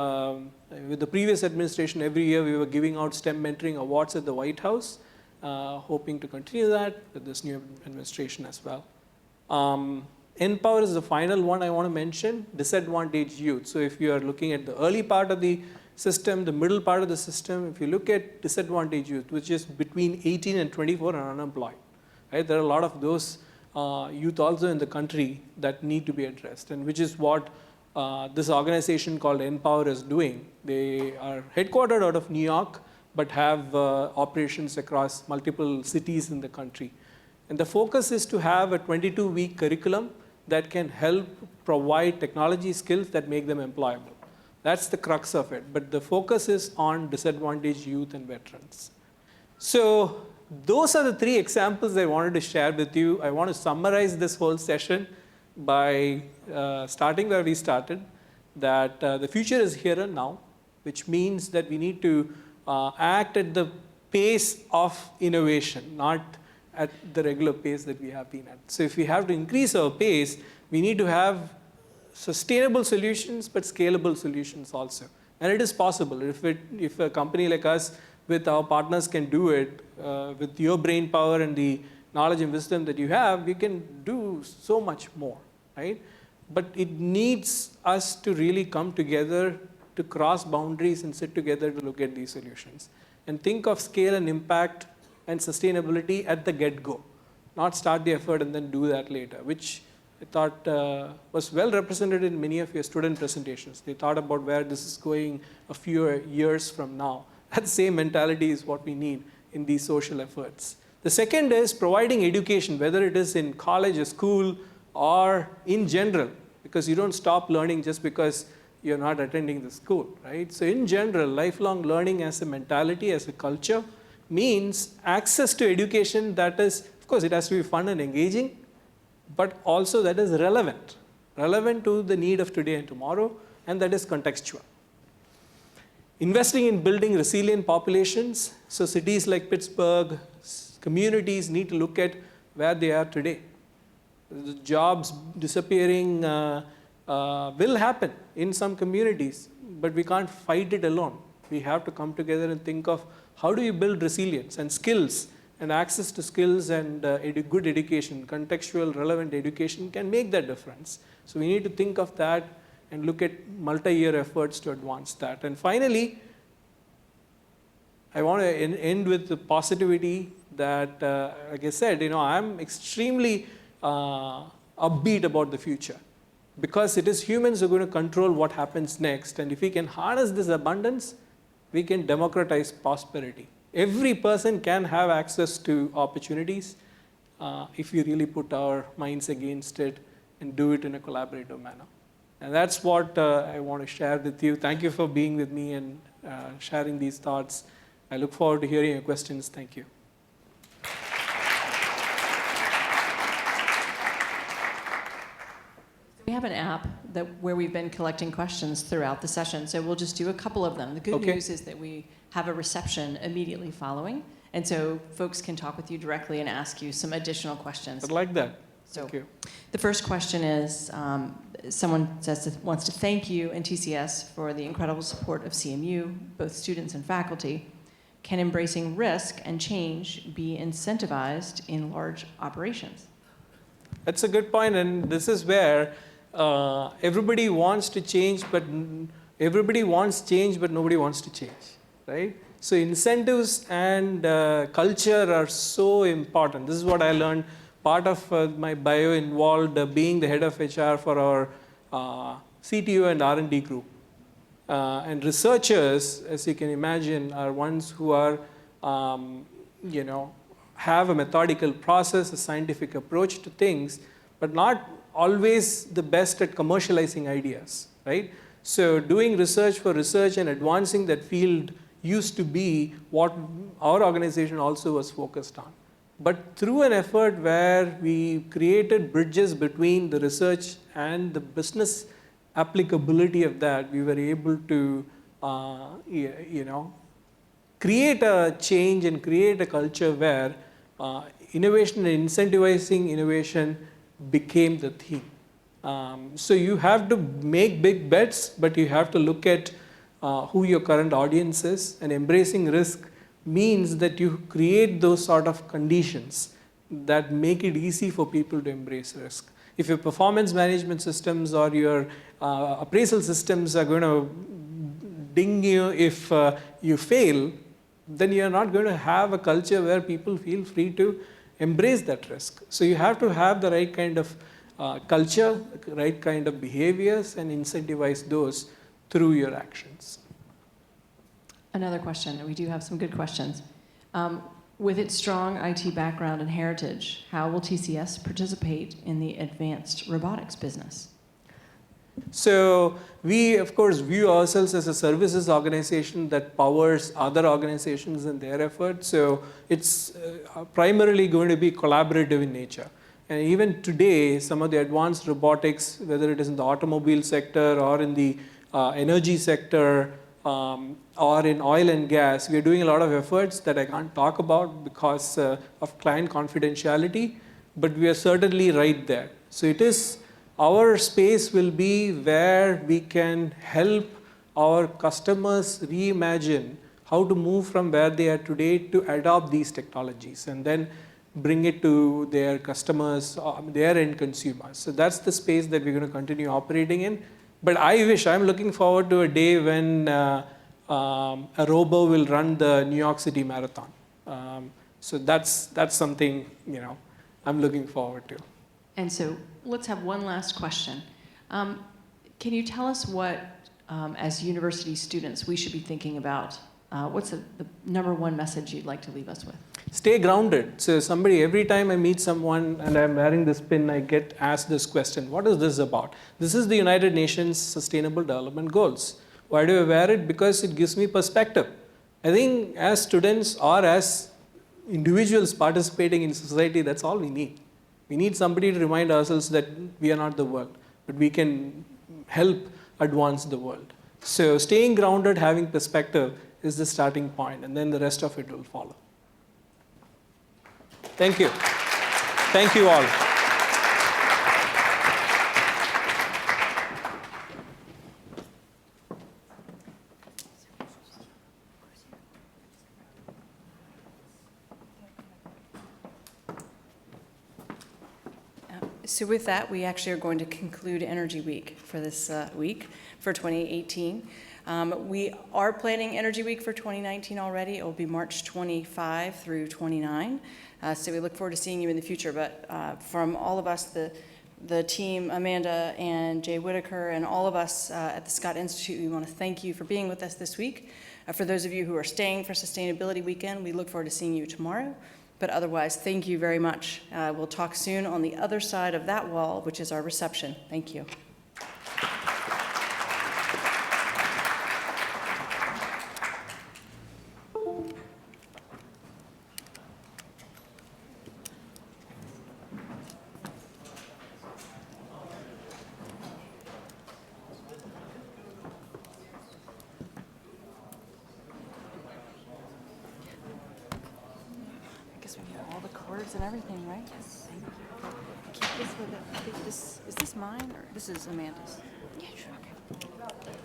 with the previous administration, every year we were giving out STEM mentoring awards at the White House, hoping to continue that with this new administration as well. Empower is the final one I want to mention, disadvantaged youth. So if you are looking at the early part of the system, the middle part of the system, if you look at disadvantaged youth, which is between 18 and 24 and unemployed, right? There are a lot of those youth also in the country that need to be addressed, and which is what this organization called Empower is doing. They are headquartered out of New York, but have operations across multiple cities in the country. And the focus is to have a 22-week curriculum that can help provide technology skills that make them employable. That's the crux of it. But the focus is on disadvantaged youth and veterans. So those are the 3 examples I wanted to share with you. I want to summarize this whole session by starting where we started, that the future is here and now, which means that we need to act at the pace of innovation, not at the regular pace that we have been at. So if we have to increase our pace, we need to have sustainable solutions, but scalable solutions also. And it is possible. If a company like us with our partners can do it, with your brain power and the knowledge and wisdom that you have, we can do so much more, right? But it needs us to really come together, to cross boundaries and sit together to look at these solutions. And think of scale and impact and sustainability at the get-go, not start the effort and then do that later, which I thought was well represented in many of your student presentations. They thought about where this is going a few years from now. That same mentality is what we need in these social efforts. The second is providing education, whether it is in college or school or in general, because you don't stop learning just because you're not attending the school, right? So in general, lifelong learning as a mentality, as a culture, means access to education that is, of course, it has to be fun and engaging, but also that is relevant to the need of today and tomorrow, and that is contextual. Investing in building resilient populations, so cities like Pittsburgh, communities need to look at where they are today. The jobs disappearing will happen in some communities, but we can't fight it alone. We have to come together and think of how do you build resilience and skills and access to skills and good education, contextual, relevant education can make that difference. So we need to think of that and look at multi-year efforts to advance that. And finally, I want to end with the positivity that, like I said, I'm extremely upbeat about the future, because it is humans who are going to control what happens next. And if we can harness this abundance, we can democratize prosperity. Every person can have access to opportunities if we really put our minds against it and do it in a collaborative manner. And that's what I want to share with you. Thank you for being with me and sharing these thoughts. I look forward to hearing your questions. Thank you. We have an app where we've been collecting questions throughout the session, so we'll just do a couple of them. The good news is that we have a reception immediately following, and so folks can talk with you directly and ask you some additional questions. I'd like that. So Thank you. The first question is, someone wants to thank you and TCS for the incredible support of CMU, both students and faculty. Can embracing risk and change be incentivized in large operations? That's a good point, and this is where everybody wants to change, but nobody wants to change, right? So incentives and culture are so important. This is what I learned. Part of my bio involved being the head of HR for our CTO and R&D group. And researchers, as you can imagine, are ones who are, have a methodical process, a scientific approach to things, but not always the best at commercializing ideas, right? So doing research for research and advancing that field used to be what our organization also was focused on. But through an effort where we created bridges between the research and the business applicability of that, we were able to, create a change and create a culture where innovation and incentivizing innovation became the theme. So you have to make big bets, but you have to look at who your current audience is, and embracing risk means that you create those sort of conditions that make it easy for people to embrace risk. If your performance management systems or your appraisal systems are going to ding you if you fail, then you're not going to have a culture where people feel free to embrace that risk. So you have to have the right kind of culture, right kind of behaviors, and incentivize those through your actions. Another question, and we do have some good questions. With its strong IT background and heritage, how will TCS participate in the advanced robotics business? So we, of course, view ourselves as a services organization that powers other organizations in their efforts. So it's primarily going to be collaborative in nature. And even today, some of the advanced robotics, whether it is in the automobile sector or in the energy sector, or in oil and gas, we are doing a lot of efforts that I can't talk about because of client confidentiality, but we are certainly right there. So it is, our space will be where we can help our customers reimagine how to move from where they are today to adopt these technologies and then bring it to their customers, their end consumers. So that's the space that we're going to continue operating in. But I'm looking forward to a day when a robo will run the New York City Marathon. So that's something, I'm looking forward to. And so let's have one last question. Can you tell us what, as university students, we should be thinking about? What's the number one message you'd like to leave us with? Stay grounded. So every time I meet someone and I'm wearing this pin, I get asked this question, what is this about? This is the United Nations Sustainable Development Goals. Why do I wear it? Because it gives me perspective. I think as students or as individuals participating in society, that's all we need. We need somebody to remind ourselves that we are not the world, but we can help advance the world. So staying grounded, having perspective is the starting point, and then the rest of it will follow. Thank you. Thank you all. So with that, we actually are going to conclude Energy Week for this week for 2018. We are planning Energy Week for 2019 already. It will be March 25 through 29. So we look forward to seeing you in the future. But from all of us, the team, Amanda and Jay Whitaker, and all of us at the Scott Institute, we want to thank you for being with us this week. For those of you who are staying for Sustainability Weekend, we look forward to seeing you tomorrow. But otherwise, thank you very much. We'll talk soon on the other side of that wall, which is our reception. Thank you. And everything, right? Yes. Thank you. Keep this with it. Is this mine or this is Amanda's? Yeah, sure. Okay.